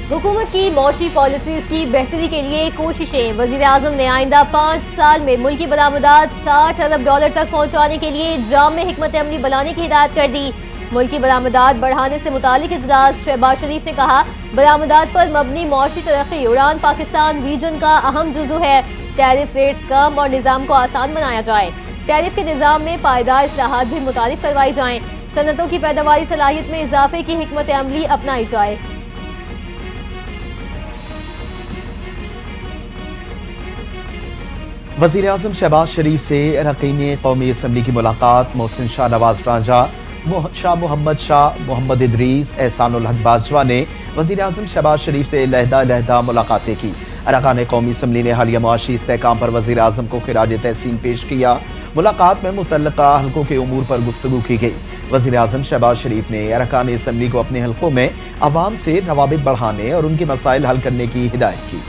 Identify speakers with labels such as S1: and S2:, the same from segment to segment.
S1: हुकूमत की मौशी पॉलिसीज की बेहतरी के लिए कोशिशें। वज़ीर आज़म ने आइंदा 5 साल में मुल्की बरामदात $60 अरब तक पहुँचाने के लिए जामे हिकमत अमली बनाने की हिदायत कर दी। मुल्की बरामदात बढ़ाने से मुतालिक इजलास। शहबाज शरीफ ने कहा, बरामदात पर मबनी मौशी तरक्की उड़ान पाकिस्तान रीजन का अहम जुज़ू है। टैरिफ रेट्स कम और निज़ाम को आसान बनाया जाए। टैरिफ के निज़ाम में पायदार इस्लाहात भी मुतारिफ करवाई जाएँ। सनतों की पैदावारी सलाहियत में इजाफे की हिकमत अमली अपनाई जाए।
S2: वज़ीर आज़म शहबाज शरीफ से अरकान कौमी असम्बली की मुलाकात। मोहसिन शाह, नवाज राजा, शाह मोहम्मद शाह, मोहम्मद इदरीस, एहसानुल हक बाजवा ने वज़ीर आज़म शहबाज शरीफ से लहदा मुलाकातें की। अरकान कौमी असम्बली ने हालिया मुआशी इस्तेहकाम पर वज़ीर आज़म को खिराज तहसीन पेश किया। मुलाकात में मुतल्लका हल्कों के उमूर पर गुफ्तगू की गई। वज़ीर आज़म शहबाज शरीफ ने अरकान असम्बली को अपने हल्कों में अवाम से रवाबित बढ़ाने और उनके मसाइल हल करने की हिदायत की।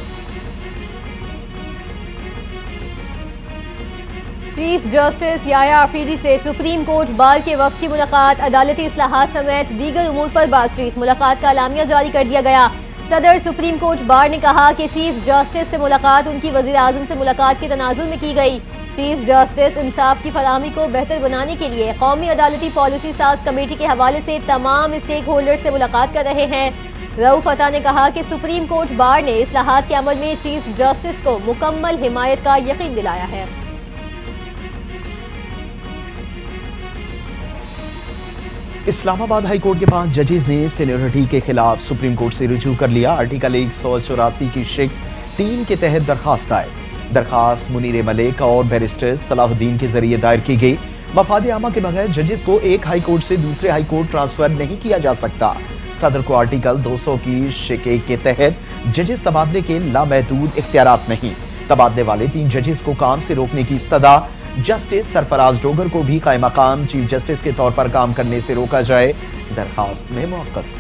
S1: चीफ जस्टिस याया अफरीदी से सुप्रीम कोर्ट बार के वफ्द की मुलाकात। अदालती इस्लाहात समेत दीगर उमूर पर बातचीत। मुलाकात का अलामिया जारी कर दिया गया। सदर सुप्रीम कोर्ट बार ने कहा कि चीफ जस्टिस से मुलाकात उनकी वज़ीर आज़म से मुलाकात के तनाजुर में की गई। चीफ जस्टिस इंसाफ की फराहमी को बेहतर बनाने के लिए कौमी अदालती पॉलिसी साज कमेटी के हवाले से तमाम स्टेक होल्डर से मुलाकात कर रहे हैं। रऊफ अता ने कहा कि सुप्रीम कोर्ट बार ने इस्लाहात के अमल में चीफ जस्टिस को मुकम्मल हिमायत का यकीन दिलाया है।
S2: इस्लामाबाद हाई कोर्ट के 5 जजेस ने सीनियरिटी के खिलाफ सुप्रीम कोर्ट से रुजू कर लिया। आर्टिकल 184 की शिक 3 के तहत दरखास्त आए। दरखास्त मुनीर मलिक और बैरिस्टर सलाहुद्दीन के जरिए दायर की गई। मफाद आमा के बगैर जजेस को एक हाई कोर्ट से दूसरे हाई कोर्ट ट्रांसफर नहीं किया जा सकता। सदर को आर्टिकल 200 की शिक 1 के तहत जजेस तबादले के लामहदूद इख्तियारात नहीं। तबादले वाले 3 जजेस को काम से रोकने की इस्तदा। जस्टिस सरफराज डोगर को भी कायम मकाम चीफ जस्टिस के तौर पर काम करने से रोका जाए। दरखास्त में मौक़िफ़।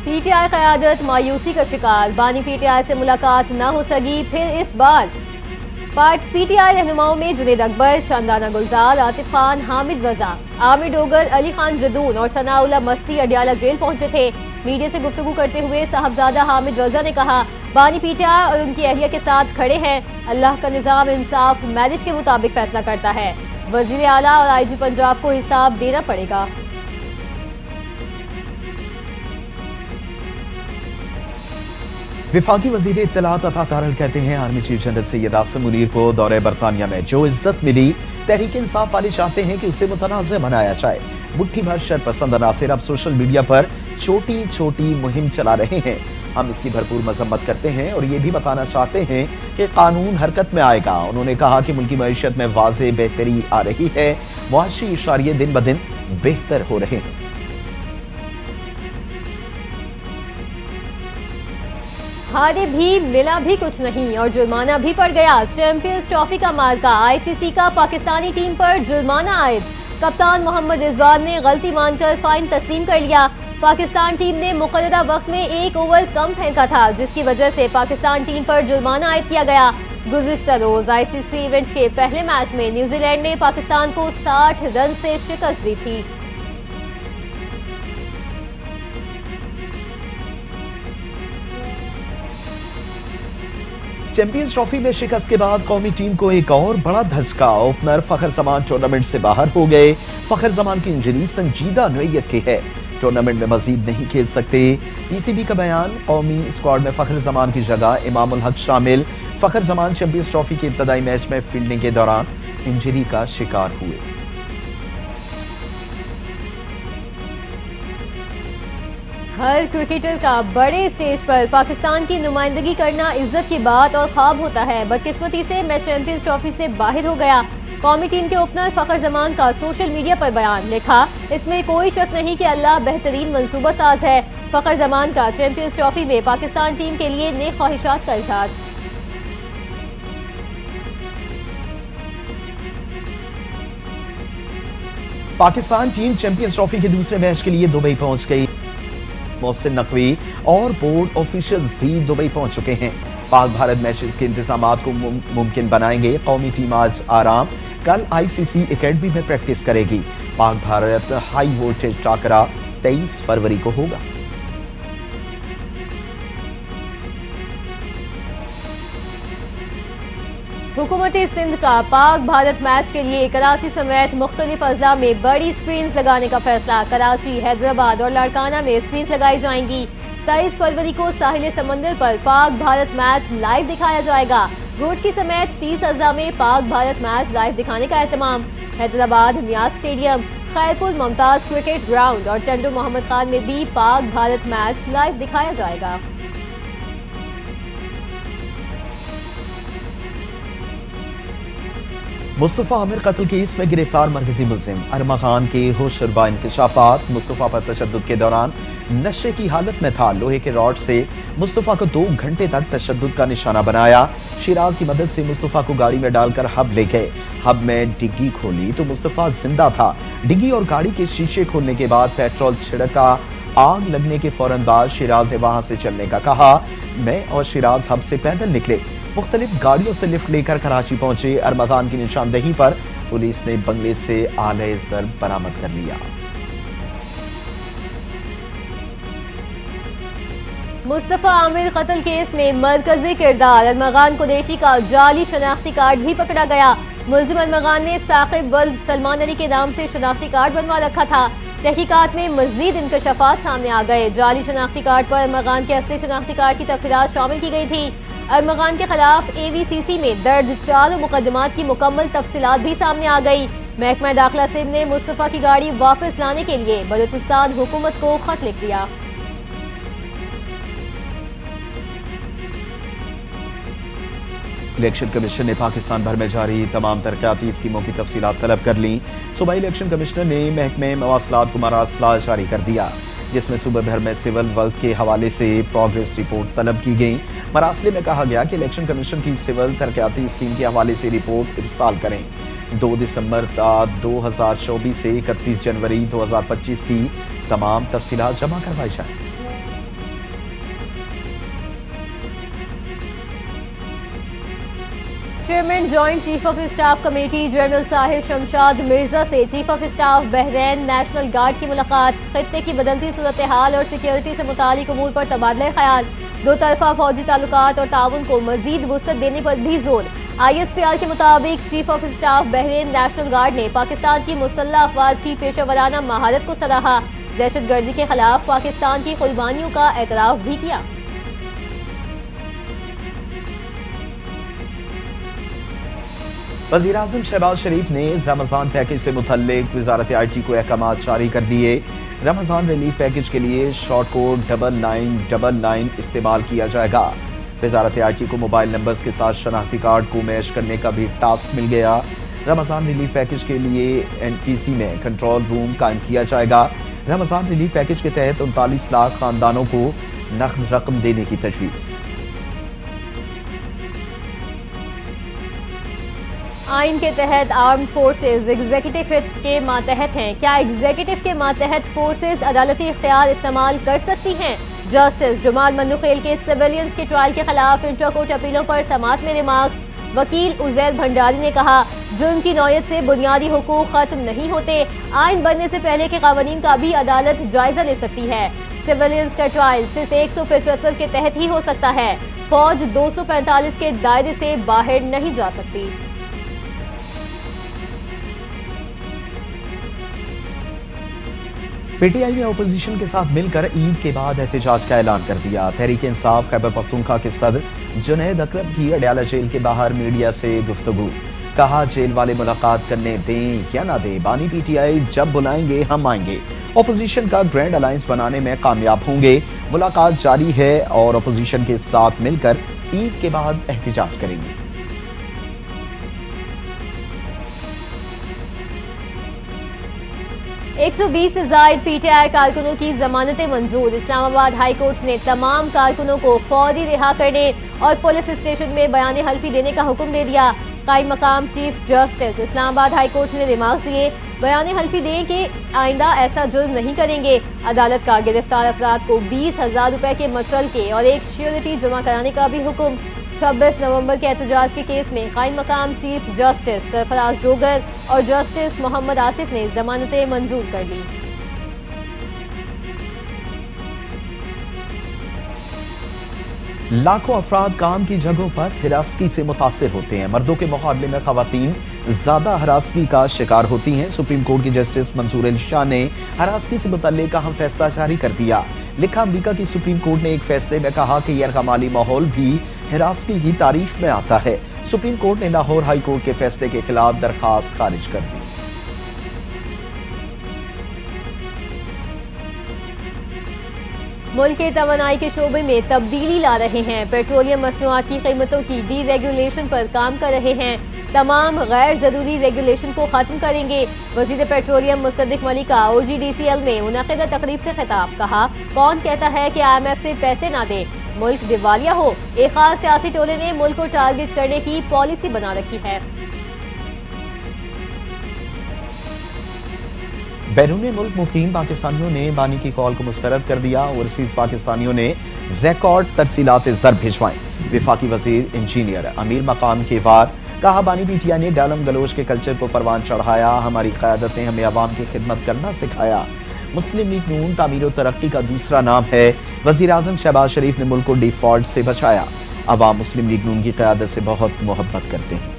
S1: पीटीआई क़यादत मायूसी का शिकार। बानी पीटीआई से मुलाकात न हो सकी। फिर इस बार पीटीआई रहनुमाओं में जुनेद अकबर, शानदाना गुलजार, आतिफ खान, हामिद रजा, आमिर डोगर, अली खान जदून और सनाउल्लाह मस्ती अडियाला जेल पहुंचे थे। मीडिया से गुफ्तगू करते हुए साहबजादा हामिद रजा ने कहा, बानी पीटीआई और उनकी अहलिया के साथ खड़े हैं। अल्लाह का निज़ाम इंसाफ मेरिट के मुताबिक फैसला करता है। वज़ीर आला और आईजी पंजाब को हिसाब देना पड़ेगा।
S2: विफाकी वजीर इत्तलात अता तारल कहते हैं, army chief general Syed Asim Munir को दौरे बरतानिया में जो इज्जत मिली, तहरीक इंसाफ वाले चाहते हैं कि उसे मुतनाज़ बनाया जाए। मुट्ठी भर शरपसंद अनासिर अब सोशल मीडिया पर छोटी छोटी मुहिम चला रहे हैं। हम इसकी भरपूर मजम्मत करते हैं और ये भी बताना चाहते हैं कि कानून हरकत में आएगा। उन्होंने कहा कि मुल्की मईशत में वाज़े बेहतरी आ रही है। मुआशी इशारे दिन ब दिन बेहतर हो रहे हैं।
S1: हारे भी मिला भी कुछ नहीं और जुर्माना भी पड़ गया। चैंपियंस ट्रॉफी का मार्का। आईसीसी का पाकिस्तानी टीम पर जुर्माना आयद। कप्तान मोहम्मद रिजवान ने गलती मानकर फाइन तस्लीम कर लिया। पाकिस्तान टीम ने मुकर्ररा वक्त में 1 ओवर कम फेंका था, जिसकी वजह से पाकिस्तान टीम पर जुर्माना आयद किया गया। गुज़िश्ता रोज आईसीसी इवेंट के पहले मैच में न्यूजीलैंड ने पाकिस्तान को 60 रन से शिकस्त दी थी।
S2: चैंपियंस ट्रॉफी में शिकस्त के बाद कौमी टीम को एक और बड़ा धचका। ओपनर फखर जमान टूर्नामेंट से बाहर हो गए। फखर जमान की इंजरी संजीदा नौइयत की है, टूर्नामेंट में मजीद नहीं खेल सकते। पीसीबी का बयान, कौमी स्क्वाड में फखर जमान की जगह इमामुल हक शामिल। फखर जमान चैंपियंस ट्रॉफी के इब्तदाई मैच में फील्डिंग के दौरान इंजरी का शिकार हुए।
S1: हर क्रिकेटर का बड़े स्टेज पर पाकिस्तान की नुमाइंदगी करना इज्जत की बात और ख्वाब होता है। बदकिस्मती से मैं चैंपियंस ट्रॉफी से बाहर हो गया। कौमी टीम के ओपनर फखर जमान का सोशल मीडिया पर बयान। लिखा, इसमें कोई शक नहीं कि अल्लाह बेहतरीन मंसूबा साज है। फखर जमान का चैंपियंस ट्रॉफी में पाकिस्तान टीम के लिए नेक ख्वाहिशात का इजहार।
S2: पाकिस्तान टीम चैंपियंस ट्रॉफी के दूसरे मैच के लिए दुबई पहुंच गई। मोहसिन नकवी और बोर्ड ऑफिशियल्स भी दुबई पहुंच चुके हैं। पाक भारत मैचेस के इंतजामात को मुमकिन बनाएंगे। कौमी टीम आज आराम, कल आईसीसी एकेडमी में प्रैक्टिस करेगी। पाक भारत हाई वोल्टेज टाकरा 23 फरवरी को होगा।
S1: हुकूमत सिंध का पाक भारत मैच के लिए कराची समेत मुख्तलिफ अजला में बड़ी स्क्रीन्स लगाने का फैसला। कराची, हैदराबाद और लाड़काना में स्क्रीन्स लगाई जाएंगी। 23 फरवरी को साहिल समंदर पर पाक भारत मैच लाइव दिखाया जाएगा। रोडकी समेत 30 अजला में पाक भारत मैच लाइव दिखाने का एहतमाम। Hyderabad Niaz stadium, Khairpur Mumtaz cricket ground और टंडू मोहम्मद खान में भी पाक भारत मैच लाइव दिखाया जाएगा।
S2: मुस्तफा आमिर कत्ल केस में गिरफ्तार मरकजी मुलजिम अरमा खान के होश और इंकशाफात। मुस्तफा पर तशद्दुद के दौरान नशे की हालत में था। लोहे के रॉड से मुस्तफा को 2 घंटे तक तशद्दुद का निशाना बनाया। शिराज की मदद से मुस्तफा को गाड़ी में डालकर हब ले गए। हब में डिग्गी खोली तो मुस्तफा जिंदा था। डिग्गी और गाड़ी के शीशे खोलने के बाद पेट्रोल छिड़का। आग लगने के फौरन बाद शिराज ने वहां से चलने का कहा। मैं और शिराज हब से पैदल निकले। मुख्तलिफ गाड़ियों से लिफ्ट लेकर कराची पहुंचे। अरमा खान की निशानदेही पर पुलिस ने बंगले से आले ज़र बरामद कर लिया।
S1: मुस्तफा आमिर कत्ल केस में मरकजी किरदार अरमा खान कुरैशी का जाली शनाख्ती कार्ड भी पकड़ा गया। मुलजिम अरमा खान ने साकिब वल्द सलमान अली के नाम से शनाख्ती कार्ड बनवा रखा था। तहकीकात में मजीद इंकशाफात सामने आ गए। जाली शनाख्ती कार्ड पर अरमा खान के असली शनाख्ती कार्ड की तफसीलात शामिल की गई थी। अरमा खान के खिलाफ AVCC में दर्ज 4 मुकदमात की मुकम्मल तफसीलात भी सामने आ गई। महकमा दाखिला सिंध ने मुस्तफा की गाड़ी वापस लाने के लिए बलूचिस्तान हुकूमत को खत लिख दिया।
S2: इलेक्शन कमीशन ने पाकिस्तान भर में जारी तमाम तरक्याती स्कीमों की तफसीलात तलब कर ली। सूबाई इलेक्शन कमिश्नर ने महकमे मवासलात को मरासला जारी कर दिया, जिसमें सूबे भर में सिविल वर्क के हवाले से प्रोग्रेस रिपोर्ट तलब की गई। मरासले में कहा गया कि इलेक्शन कमीशन की सिविल तरक्याती स्कीम के हवाले से रिपोर्ट इरसाल करें। 2 दिसंबर 2024 से 31 जनवरी 2025 की तमाम तफसीलात जमा करवाई जाए।
S1: Chairman joint chief of staff committee general Sahil Shamshad Mirza से chief of staff Bahrain national guard की मुलाकात। खित्ते की बदलती सूरत हाल और सिक्योरिटी से मुतालिक अमूर पर तबादला ख्याल। 2 तरफा फौजी ताल्लुकात और ताउन को मजीद वुसअत देने पर भी जोर। ISPR के मुताबिक chief of staff Bahrain national guard ने पाकिस्तान की मुसल्लह अफवाज की पेशेवराना महारत को सराहा। दहशत गर्दी के खिलाफ पाकिस्तान की कुर्बानियों का एतराफ भी किया।
S2: वज़ीर-ए-आज़म शहबाज शरीफ ने रमज़ान पैकेज से मुतल्लिक वज़ारत IT को अहकाम जारी कर दिए। रमज़ान रिलीफ पैकेज के लिए शॉर्ट कोड 9999 इस्तेमाल किया जाएगा। वज़ारत IT को मोबाइल नंबर्स के साथ शनाख्ती कार्ड को मैच करने का भी टास्क मिल गया। रमज़ान रिलीफ पैकेज के लिए NPC में कंट्रोल रूम कायम किया जाएगा। रमज़ान रिलीफ पैकेज के तहत 39 लाख खानदानों को नकद रकम देने की तजवीज़।
S1: आइन के तहत आर्म्ड फोर्सेज एग्जीक्यूटिव के मातहत हैं। क्या एग्जीक्यूटिव के मातहत फोर्सेज अदालती इख्तियार इस्तेमाल कर सकती हैं? जस्टिस जमाल मंदुखेल के सिविलियंस के ट्रायल के खिलाफ इंटर कोर्ट अपीलों पर समाअत में रिमार्क्स। वकील उजैर भंडारी ने कहा, जुर्म की नौयत से बुनियादी हुकूक खत्म नहीं होते। आइन बनने से पहले के कानून का भी अदालत जायजा ले सकती है। सिविलियंस का ट्रायल सिर्फ 175 के तहत ही हो सकता है। फौज 245 के दायरे से बाहर नहीं जा सकती।
S2: PTI ने अपोजिशन के साथ मिलकर ईद के बाद एहतजाज का ऐलान कर दिया। तहरीक इंसाफ खैबर पख्तूनख्वा के सदर जुनैद अकरम की अडयाला जेल के बाहर मीडिया से गुफ्तगू। कहा, जेल वाले मुलाकात करने दें या ना दें, बानी PTI जब बुलाएंगे हम आएंगे। अपोजिशन का ग्रैंड अलायंस बनाने में कामयाब होंगे। मुलाकात जारी है और अपोजिशन के साथ मिलकर ईद के बाद एहतजाज करेंगे।
S1: 120 से ज़ायद PTI कारकुनों की जमानतें मंजूर। इस्लामाबाद हाई कोर्ट ने तमाम कारकुनों को फौरी रिहा करने और पुलिस स्टेशन में बयान हल्फी देने का हुक्म दे दिया। कायम मकाम chief justice Islamabad high court ने रिमार्क्स दिए, बयान हल्फी दें कि आइंदा ऐसा जुर्म नहीं करेंगे। अदालत का गिरफ्तार अफराद को 20,000 रुपए के मचलके और एक श्योरिटी जमा कराने का भी हुक्म। 26 नवंबर के एहतजाज के केस में कायम मकाम चीफ जस्टिस सरफराज डोगर और जस्टिस मोहम्मद आसिफ ने जमानतें मंजूर कर ली।
S2: लाखों अफराद काम की जगहों पर हिरासगी से मुतासिर होते हैं। मर्दों के मुकाबले में खवातीन ज्यादा हिरासगी का शिकार होती हैं। सुप्रीम कोर्ट की जस्टिस मंसूर अली शाह ने हिरासगी से मुतल्लिक अहम फैसला जारी कर दिया। लिखा, अमेरिका की सुप्रीम कोर्ट ने एक फैसले में कहा कि गैरकमाली माहौल भी हिरासगी की तारीफ में आता है। सुप्रीम कोर्ट ने लाहौर हाई कोर्ट के फैसले के खिलाफ दरखास्त खारिज कर दी।
S1: मुल्क के तवानाई के शोबे में तब्दीली ला रहे हैं। पेट्रोलियम मसनूआत की कीमतों की डी रेगुलेशन पर काम कर रहे हैं। तमाम गैर जरूरी रेगुलेशन को खत्म करेंगे। वजीर पेट्रोलियम मुसद्दिक मलिका OGDCL में मुनक़िदा तकरीब से खिताब। कहा, कौन कहता है कि IMF से पैसे ना दे, मुल्क दिवालिया हो। एक खास सियासी टोले ने मुल्क को टारगेट करने की पॉलिसी बना रखी है।
S2: बैरून मुल्क मुकीम पाकिस्तानियों ने बानी की कॉल को मुस्तरद कर दिया। ओवरसीज पाकिस्तानियों ने रिकॉर्ड तरसीलात ज़र भिजवाएं। वफाकी वजीर इंजीनियर अमीर मकाम के वार। कहा, बानी PTI ने गालम गलोच के कल्चर को परवान चढ़ाया। हमारी क़यादत ने हमें अवाम की खिदमत करना सिखाया। मुस्लिम लीग नून तामीर और तरक्की का दूसरा नाम है। वज़ीर आज़म शहबाज शरीफ ने मुल्क को डिफॉल्ट से बचाया। अवाम मुस्लिम लीग नून की क़यादत से बहुत मोहब्बत करते हैं।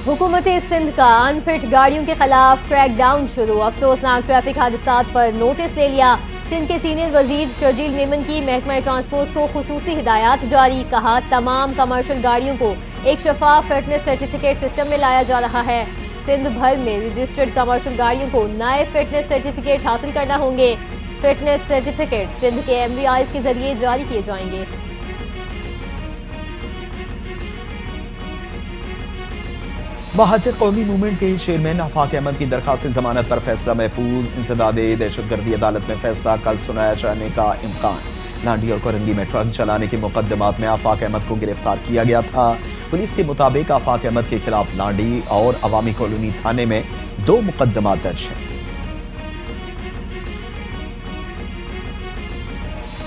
S1: हुकूमत सिंध का अनफिट गाड़ियों के खिलाफ क्रैकडाउन शुरू। अफसोसनाक ट्रैफिक हादसात पर नोटिस ले लिया। सिंध के सीनियर वजीर शर्जील मेमन की महकमा ट्रांसपोर्ट को खुसूसी हिदायत जारी। कहा, तमाम कमर्शियल गाड़ियों को एक शफाफ फिटनेस सर्टिफिकेट सिस्टम में लाया जा रहा है। सिंध भर में रजिस्टर्ड कमर्शियल गाड़ियों को नए फिटनेस सर्टिफिकेट हासिल करना होंगे। फिटनेस सर्टिफिकेट सिंध के MVIs के जरिए जारी किए जाएंगे।
S2: महाजिर कौमी मूवमेंट के चेयरमैन आफाक अहमद की दरखास्त जमानत पर फैसला महफूज। इंसदादे दहशतगर्दी अदालत में फैसला कल सुनाया जाने का इम्कान। लांडी और कोरंगी में ट्रक चलाने के मुकदमात में आफाक अहमद को गिरफ्तार किया गया था। पुलिस के मुताबिक आफाक अहमद के खिलाफ लांडी और अवामी कॉलोनी थाने में 2 मुकदमात दर्ज हैं।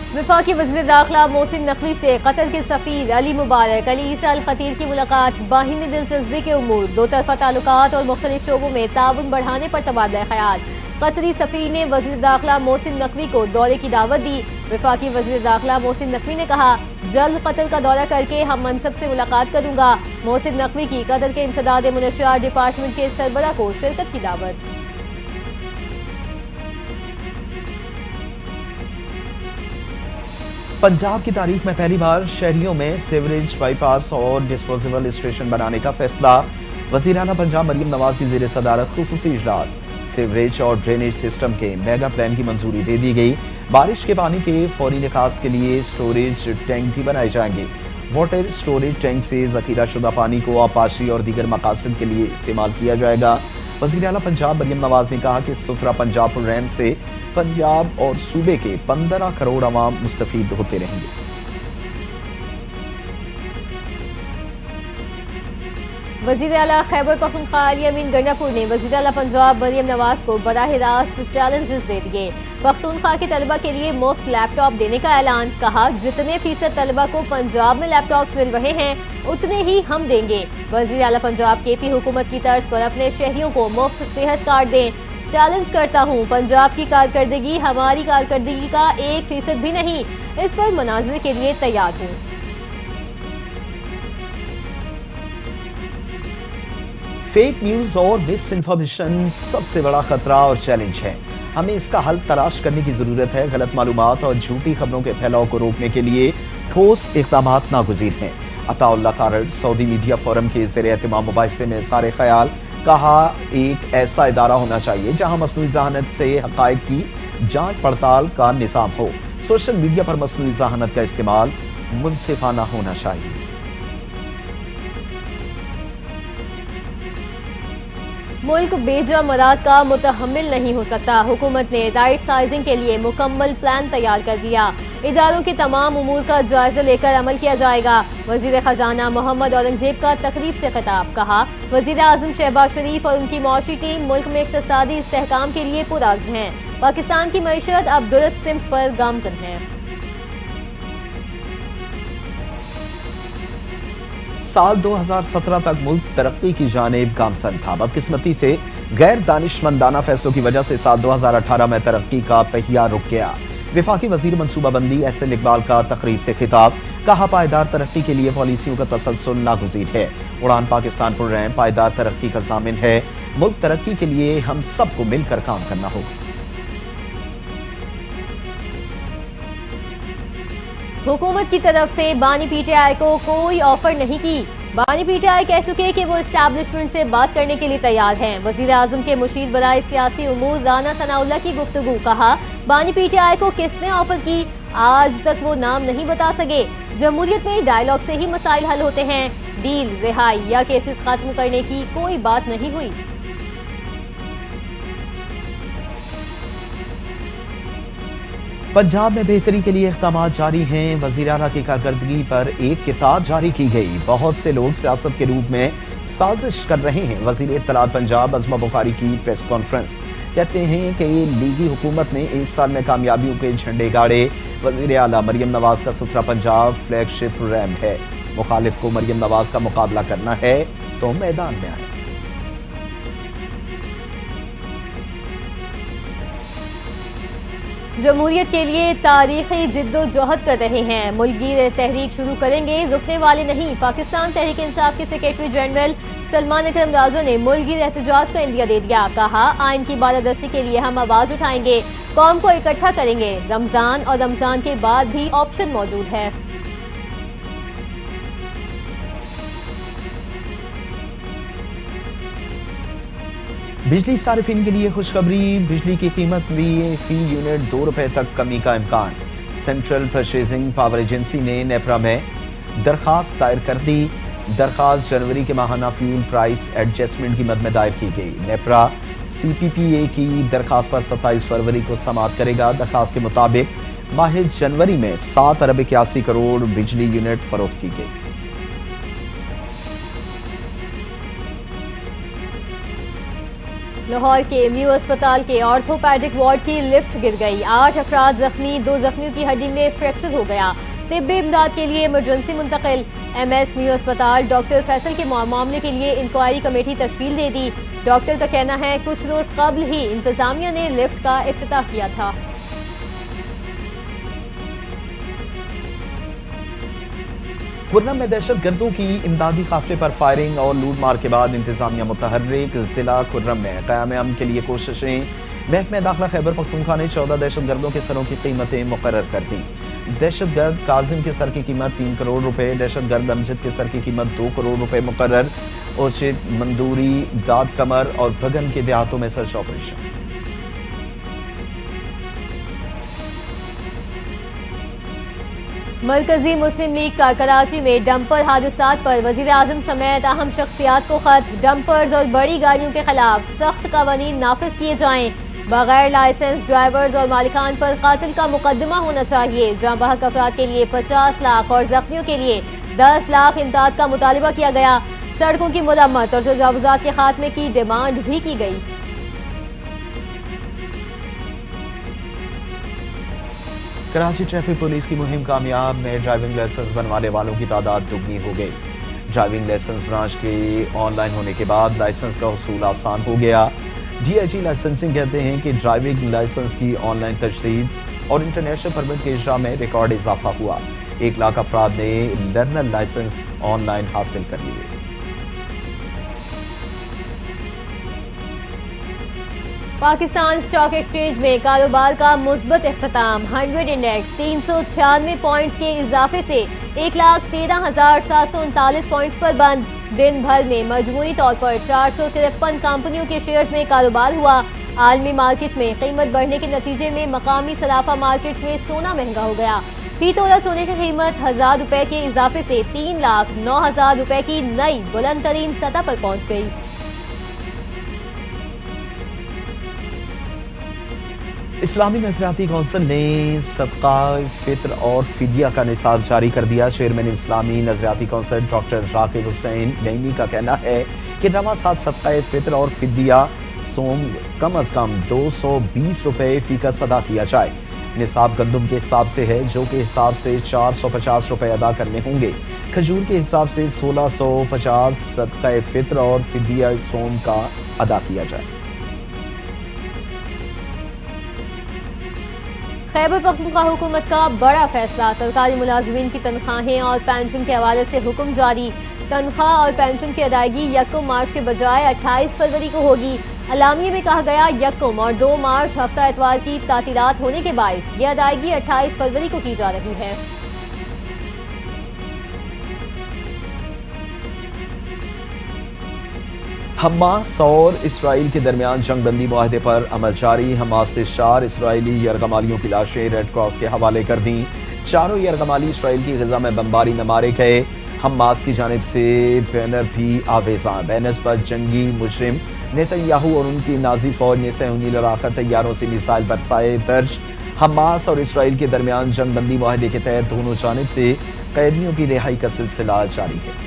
S1: वफाकी वज़ीर दाखिला मोहसिन नकवी से कतर के सफ़ीर अली मुबारक अली ईसा अल खतीर की मुलाकात। बाहिमी दिलचस्पी के उमूर, दो तरफा ताल्लुकात और मुख्तलिफ शोबों में ताउन बढ़ाने पर तबादला ख्याल। कतरी सफ़ीर ने वज़ीर दाखिला मोहसिन नकवी को दौरे की दावत दी। वफाकी वज़ीर दाखिला मोहसिन नकवी ने कहा, जल्द कतर का दौरा करके हम मनसब से मुलाकात करूंगा। मोहसिन नकवी की कतर के इंसदाद मुनशियात डिपार्टमेंट के सरबरा को शिरकत की दावत।
S2: पंजाब की तारीख में पहली बार शहरियों में सीवरेज बाईपास और डिस्पोजेबल स्टेशन बनाने का फैसला। वज़ीर आला पंजाब मरियम नवाज की ज़ेर सदारत खुसूसी इजलास। सीवरेज और ड्रेनेज सिस्टम के मेगा प्लान की मंजूरी दे दी गई। बारिश के पानी के फौरी निकास के लिए स्टोरेज टैंक भी बनाए जाएंगे। वाटर स्टोरेज टैंक से ज़खीरा शुदा पानी को आपाशी और दीगर मकासद के लिए इस्तेमाल किया जाएगा। वज़ीर आला पंजाब मरियम नवाज ने कहा कि सुथरा पंजाब प्रोग्राम से पंजाब और सूबे के 15 करोड़ अवाम मुस्तफीद होते रहेंगे।
S1: वज़ीर आला खैबर पख्तूनख्वा अली अमीन गंडापुर ने वज़ीर आला पंजाब मरियम नवाज को बराह रास्त चैलेंजेस दे दिए। पख्तूनख्वा के तलबा के लिए मुफ्त लैपटॉप देने का ऐलान। कहा, जितने फीसद तलबा को पंजाब में लैपटॉप्स मिल रहे हैं उतने ही हम देंगे। वज़ीर आला पंजाब KP हुकूमत की तर्ज पर अपने शहरियों को मुफ्त सेहत कार्ड दें। चैलेंज करता हूँ, पंजाब की कारकर्दगी हमारी कारकर्दगी का 1% भी नहीं। इस पर मनाज़रे के लिए तैयार हूँ।
S2: फेक न्यूज और मिस इन्फॉर्मेशन सबसे बड़ा खतरा और चैलेंज है। हमें इसका हल तलाश करने की जरूरत है। गलत मालूमात और झूठी खबरों के फैलाव को रोकने के लिए ठोस इक़दामात नागुज़ीर हैं। Attaullah Tarar Saudi media forum के ज़ेर एहतमाम मुबाहिसे में सारे ख्याल। कहा, एक ऐसा इदारा होना चाहिए जहां मसनूई ज़हानत से हक़ाइक़ की जांच पड़ताल का निज़ाम हो। सोशल मीडिया पर मसनूई ज़हानत का इस्तेमाल मुनसिफाना होना चाहिए।
S1: मुल्क बेजा मराद का मुतहम्मिल नहीं हो सकता। हुकूमत ने राइट साइजिंग के लिए मुकम्मल प्लान तैयार कर दिया। इदारों के तमाम उमूर का जायजा लेकर अमल किया जाएगा। वज़ीर ख़जाना मोहम्मद औरंगज़ेब का तकरीब से खिताब। कहा, वज़ीर आज़म शहबाज शरीफ और उनकी मुआशी टीम मुल्क में इक़्तिसादी इस्तेहकाम के लिए पुरअज़्म है। पाकिस्तान की मईशत अब दुरुस्त सिमत पर गामज़न है।
S2: साल 2017 तक मुल्क तरक्की की जानिब गामज़न था। बदकिस्मती से गैर दानिशमंदाना फैसलों की वजह से साल 2018 में तरक्की का पहिया रुक गया। वफाकी वजीर मनसूबा बंदी एहसन इकबाल का तकरीब से खिताब, कहा पायदार तरक्की के लिए पॉलिसियों का तसलसल नागुज़ीर है। उड़ान पाकिस्तान प्रोग्राम पायदार तरक्की का ज़ामिन है। मुल्क तरक्की के लिए हम सबको मिलकर काम करना होगा।
S1: हुकूमत की तरफ से बानी पीटीआई को कोई ऑफर नहीं की। बानी पीटीआई कह चुके कि वो एस्टैब्लिशमेंट से बात करने के लिए तैयार हैं। वजीर आजम के मुशीर बराए सियासी उमूर राना सनाउल्लाह की गुफ्तगू, कहा बानी पीटीआई को किसने ऑफर की, आज तक वो नाम नहीं बता सके। जमहूरियत में डायलॉग से ही मसाइल हल होते हैं, डील, रिहाई या केसेस खत्म करने की कोई बात नहीं हुई।
S2: पंजाब में बेहतरी के लिए इक़दामात जारी हैं। वज़ीर आला की कारकर्दगी पर एक किताब जारी की गई। बहुत से लोग सियासत के रूप में साजिश कर रहे हैं। वज़ीर इत्तलात पंजाब अज़मा बुखारी की प्रेस कॉन्फ्रेंस, कहते हैं कि लीगी हुकूमत ने एक साल में कामयाबियों के झंडे गाड़े। वज़ीर आला मरियम नवाज का सुथरा पंजाब फ्लैगशिप प्रोग्राम है। मुखालिफ को मरियम नवाज का मुकाबला करना है तो मैदान में आए।
S1: जमहूरियत के लिए तारीखी जिद्दोजहद कर रहे हैं। मुल्की तहरीक शुरू करेंगे, रुकने वाले नहीं। पाकिस्तान तहरीक इंसाफ के सेक्रेटरी जनरल सलमान अकरम राजू ने मुल्की एहतजाज का इंदिया दे दिया। कहा आइन की बालादस्ती के लिए हम आवाज उठाएंगे, कौम को इकट्ठा करेंगे। रमजान और रमजान के बाद भी ऑप्शन मौजूद है।
S2: बिजली सारिफिन के लिए खुशखबरी, बिजली की कीमत में फी यूनिट 2 रुपए तक कमी का इम्कान। सेंट्रल परचेजिंग पावर एजेंसी ने नेपरा में दरखास्त दायर कर दी। दरखास्त जनवरी के माहाना फ्यूल प्राइस एडजस्टमेंट की मद में दायर की गई। नेपरा CPPA की दरखास्त पर 27 फरवरी को समाअत करेगा। दरखास्त के मुताबिक माह जनवरी में 7 अरब 81 करोड़ बिजली यूनिट फरोख्त की गई।
S1: लाहौर के म्यू अस्पताल के ऑर्थोपैडिक वार्ड की लिफ्ट गिर गई। 8 अफराद जख्मी, 2 जख्मियों की हड्डी में फ्रैक्चर हो गया। तिब्बी इमदाद के लिए इमरजेंसी मुंतकिल। MS म्यू अस्पताल डॉक्टर फैसल के मामले के लिए इंक्वायरी कमेटी तश्कील दे दी। डॉक्टर का कहना है कुछ रोज कबल ही इंतजामिया ने लिफ्ट का इफ्तिताह किया था।
S2: कुर्रम में दहशत गर्दों की इमदादी काफिले पर फायरिंग और लूट मार के बाद इंतजामिया मुतहर्रिक। जिला कुर्रम में क़याम अमन के लिए कोशिशें। महकमा दाखिला खैबर पख्तूनख्वा ने 14 दहशत गर्दों के सरों की कीमतें मुकर्रर कर दी। दहशत गर्द काजिम के सर की कीमत 3 करोड़ रुपए, दहशत गर्द अमजद के सर की कीमत 2 करोड़ रुपए मुकर्रर। ओचित, मंदूरी, दाद कमर और भगन के देहातों में सर्च ऑपरेशन।
S1: मरकजी मुस्लिम लीग का कराची में डंपर हादसात पर वजीर आजम समेत अहम शख्सियात को खत। डंपर्स और बड़ी गाड़ियों के खिलाफ सख्त कानून नाफिज किए जाएं। बगैर लाइसेंस ड्राइवर्स और मालिकान पर कातिल का मुकदमा होना चाहिए। जाँ बहक अफराद के लिए 50 लाख और जख्मियों के लिए 10 लाख इमदाद का मुतालबा किया गया। सड़कों की मरम्मत और तजावुजात के खात्मे की डिमांड भी की गई।
S2: कराची ट्रैफिक पुलिस की मुहिम कामयाब। नए ड्राइविंग लाइसेंस बनवाने वालों की तादाद दुगनी हो गई। ड्राइविंग लाइसेंस ब्रांच के ऑनलाइन होने के बाद लाइसेंस का वसूल आसान हो गया। DIG लाइसेंसिंग कहते हैं कि ड्राइविंग लाइसेंस की ऑनलाइन तजदीद और इंटरनेशनल परमिट के इजरा में रिकॉर्ड इजाफा हुआ। 1 लाख अफराद ने लर्नर लाइसेंस ऑनलाइन हासिल कर लिए।
S1: पाकिस्तान स्टॉक एक्सचेंज में कारोबार का मुस्बत इख्तिताम। 100 इंडेक्स 396 पॉइंट्स के इजाफे से 1,13,739 पॉइंट्स पर बंद। दिन भर में मजमूई तौर पर 453 कंपनियों के शेयर्स में कारोबार हुआ। आलमी मार्केट में कीमत बढ़ने के नतीजे में मकामी सराफा मार्केट्स में सोना महंगा हो गया। फी तोला सोने की कीमत 1,000 रुपए के इजाफे से 3,09,000 रुपए की नई बुलंद तरीन सतह पर पहुंच गई।
S2: इस्लामी नजरियाती कौंसिल ने सदका फित्र और फिदिया का निसाब जारी कर दिया। चेयरमैन इस्लामी नजरियाती कौंसिल डॉक्टर राकिब हुसैन नईमी का कहना है कि रवा साल सदका फित्र और फिदिया सोम कम अज कम 220 रुपए फीकस अदा किया जाए। निसाब गंदम के हिसाब से है, जो के हिसाब से 450 रुपए अदा करने होंगे। खजूर के हिसाब से 1650 सदका फित्र और फिदिया सोम का अदा किया जाए।
S1: खैबर पख्तूनख्वा हुकूमत का बड़ा फैसला, सरकारी मुलाजमीन की तनख्वाहें और पेंशन के हवाले से हुक्म जारी। तनख्वाह और पेंशन की अदायगी 1 मार्च के बजाय 28 फरवरी को होगी। अलामिये में कहा गया 1 और 2 मार्च हफ्ता एतवार की तातीलात होने के बायस ये अदायगी 28 फरवरी को की जा रही है।
S2: हमास और इसराइल के दरमियान जंग बंदी मुआहदे पर अमल जारी। हमास ने 4 इसराइली यरगमालियों की लाशें रेड क्रॉस के हवाले कर दी। चारों यरगमाली इसराइल की गजा में बमबारी में मारे गए। हमास की जानिब से बैनर भी आवेज़ां। बैनर्स पर जंगी मुजरिम नेतन्याहू और उनकी नाजी फौज ने सहूनी लड़ाका तैयारों से मिसाइल बरसाए दर्ज। हमास और इसराइल के दरमियान जंग बंदी मुआहदे के तहत दोनों जानिब से कैदियों की रिहाई का सिलसिला जारी है।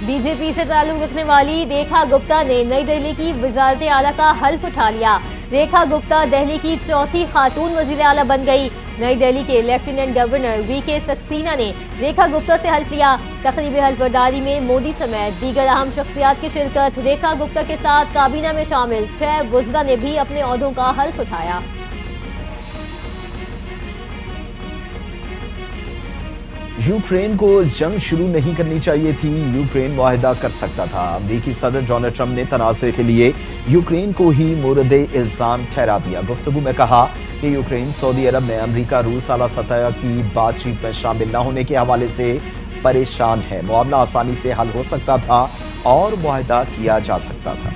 S1: बीजेपी से ताल्लुक रखने वाली रेखा गुप्ता ने नई दिल्ली की वज़ारत आला का हल्फ उठा लिया। रेखा गुप्ता दिल्ली की चौथी खातून वज़ीर आला बन गई। नई दिल्ली के लेफ्टिनेंट गवर्नर वीके सक्सेना ने रेखा गुप्ता से हल्फ लिया। तकरीबी हल्फबरदारी में मोदी समेत दीगर अहम शख्सियात की शिरकत। रेखा गुप्ता के साथ काबीना में शामिल 6 वज़रा ने भी अपने ओहदों का हल्फ उठाया।
S2: यूक्रेन को जंग शुरू नहीं करनी चाहिए थी, यूक्रेन मुआहदा कर सकता था। अमरीकी सदर डोनाल्ड ट्रंप ने तनाज़े के लिए यूक्रेन को ही मोरद इल्ज़ाम ठहरा दिया। गुफ्तगू में कहा कि यूक्रेन सऊदी अरब में अमरीका रूस आला सतह की बातचीत में शामिल न होने के हवाले से परेशान है। मामला आसानी से हल हो सकता था और मुआहदा किया जा सकता था।